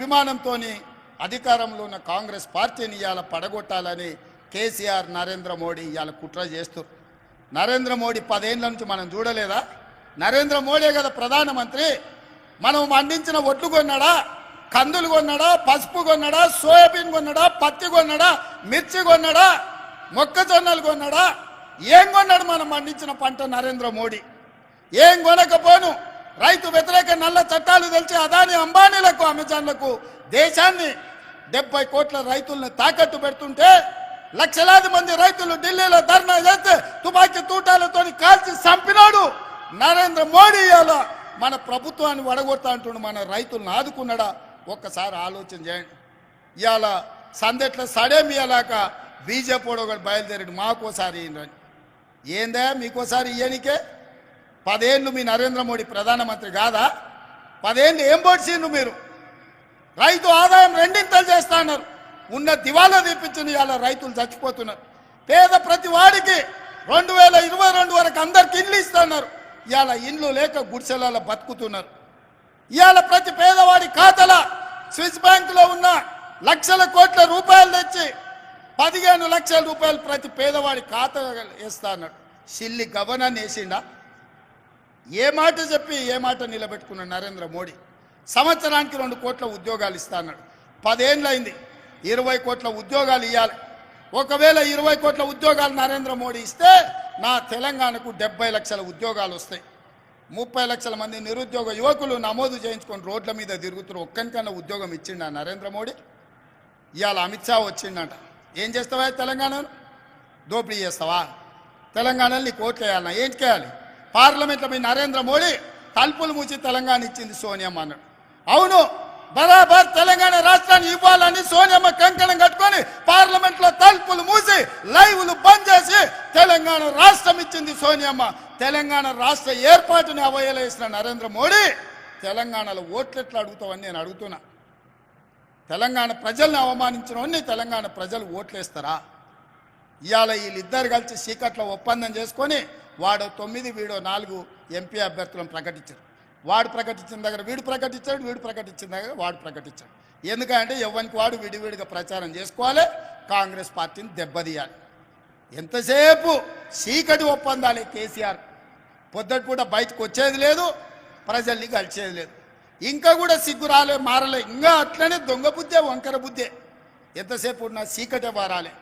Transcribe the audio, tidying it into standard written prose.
అభిమానంతో అధికారంలో ఉన్న కాంగ్రెస్ పార్టీని ఇవాళ పడగొట్టాలని కేసీఆర్ నరేంద్ర మోడీ ఇవాళ కుట్ర చేస్తారు. నరేంద్ర మోడీ 10 ఏళ్ల నుంచి మనం చూడలేదా? నరేంద్ర మోడీ కదా ప్రధానమంత్రి. మనం పండించిన ఒడ్లు కొన్నాడా, కందులు కొన్నాడా, పసుపు కొన్నాడా, సోయాబీన్ కొన్నాడా, పత్తి కొన్నాడా, మిర్చి కొన్నాడా, మొక్కజొన్నలు కొన్నాడా? ఏం కొన్నాడు మనం పండించిన పంట నరేంద్ర మోడీ? ఏం కొనకపోను రైతు వ్యతిరేక నల్ల చట్టాలు తెలిసి అదాని అంబానీలకు అమెజాన్లకు దేశాన్ని 70 కోట్ల రైతులను తాకట్టు పెడుతుంటే లక్షలాది మంది రైతులు ఢిల్లీలో ధర్నా చేస్తే తుపాకీ తూటాలతో కాల్చి చంపినాడు నరేంద్ర మోడీ. ఇవాళ మన ప్రభుత్వాన్ని వడగొడతా అంటుండు, మన రైతులను ఆదుకున్నాడా? ఒక్కసారి ఆలోచన చేయండి. ఇవాళ సందెట్ల సడేమియాలాక బీజేపీ ఒకటి బయలుదేరాడు మాకోసారి ఏందా మీకోసారి ఇయ్యనికే? 10 ఏళ్ళు మీ నరేంద్ర మోడీ ప్రధానమంత్రి కాదా? 10 ఏళ్ళు ఏం పొడిచిండ్రు మీరు? రైతు ఆదాయం 2 చేస్తా అన్నారు, ఉన్న దివాలా తీపించింది. ఇవాళ రైతులు చచ్చిపోతున్నారు. పేద ప్రతి వాడికి 2022 వరకు అందరికి ఇండ్లు ఇస్తున్నారు. ఇవాళ ఇండ్లు లేక గుడిసెలలో బతుకుతున్నారు. ఇవాళ ప్రతి పేదవాడి ఖాతాల స్విస్ బ్యాంకులో ఉన్న లక్షల కోట్ల రూపాయలు తెచ్చి 15 లక్షల రూపాయలు ప్రతి పేదవాడి ఖాతా వేస్తా అన్నాడు. సిల్లి గవర్నర్ని వేసిండా? ఏ మాట చెప్పి ఏ మాట నిలబెట్టుకున్నాడు నరేంద్ర మోడీ? సంవత్సరానికి 2 కోట్ల ఉద్యోగాలు ఇస్తా అన్నాడు. 10 ఏళ్ళు అయింది, 20 కోట్ల ఉద్యోగాలు ఇవ్వాలి. ఒకవేళ 20 కోట్ల ఉద్యోగాలు నరేంద్ర మోడీ ఇస్తే నా తెలంగాణకు 70 లక్షల ఉద్యోగాలు వస్తాయి. 30 లక్షల మంది నిరుద్యోగ యువకులు నమోదు చేయించుకొని రోడ్ల మీద తిరుగుతున్నారు. ఒక్కనికన్నా ఉద్యోగం ఇచ్చిండా నరేంద్ర మోడీ? ఇవాళ అమిత్ షా వచ్చిండంట. ఏం చేస్తావా తెలంగాణను? దోపిడీ చేస్తావా? తెలంగాణలో నీకు ఓట్లు వేయాలన్నా ఏం చేయాలి? పార్లమెంట్లో మీ నరేంద్ర మోడీ తలుపులు మూసి తెలంగాణ ఇచ్చింది సోనియమ్మ అన్నాడు. అవును, బరాబర్ తెలంగాణ రాష్ట్రాన్ని ఇవ్వాలని సోనియమ్మ కంకణం కట్టుకొని పార్లమెంట్లో తలుపులు మూసి లైవ్లు బంద్ చేసి తెలంగాణ రాష్ట్రం ఇచ్చింది సోనియమ్మ. తెలంగాణ రాష్ట్ర ఏర్పాటుని అవహేళిస్తున్న నరేంద్ర మోడీ తెలంగాణలో ఓట్లు ఎట్లా అడుగుతావని నేను అడుగుతున్నా. తెలంగాణ ప్రజల్ని అవమానించిన తెలంగాణ ప్రజలు ఓట్లేస్తారా? ఇవాళ వీళ్ళిద్దరు కలిసి చీకట్లో ఒప్పందం చేసుకొని వాడు 9 వీడో 4 ఎంపీ అభ్యర్థులను ప్రకటించారు. వాడు ప్రకటించిన దగ్గర వీడు ప్రకటించాడు, వీడు ప్రకటించిన దగ్గర వాడు ప్రకటించాడు. ఎందుకంటే ఎవరికి వాడు విడివిడిగా ప్రచారం చేసుకోవాలి, కాంగ్రెస్ పార్టీని దెబ్బతీయాలి. ఎంతసేపు చీకటి ఒప్పందాలే కేసీఆర్. పొద్దుటిపూట బయటకు వచ్చేది లేదు, ప్రజల్ని కలిసేది లేదు. ఇంకా కూడా సిగ్గు రాలే, మారలే, ఇంకా అట్లనే దొంగ బుద్ధే, వంకర బుద్ధే. ఎంతసేపు ఉన్న చీకటే మారాలి.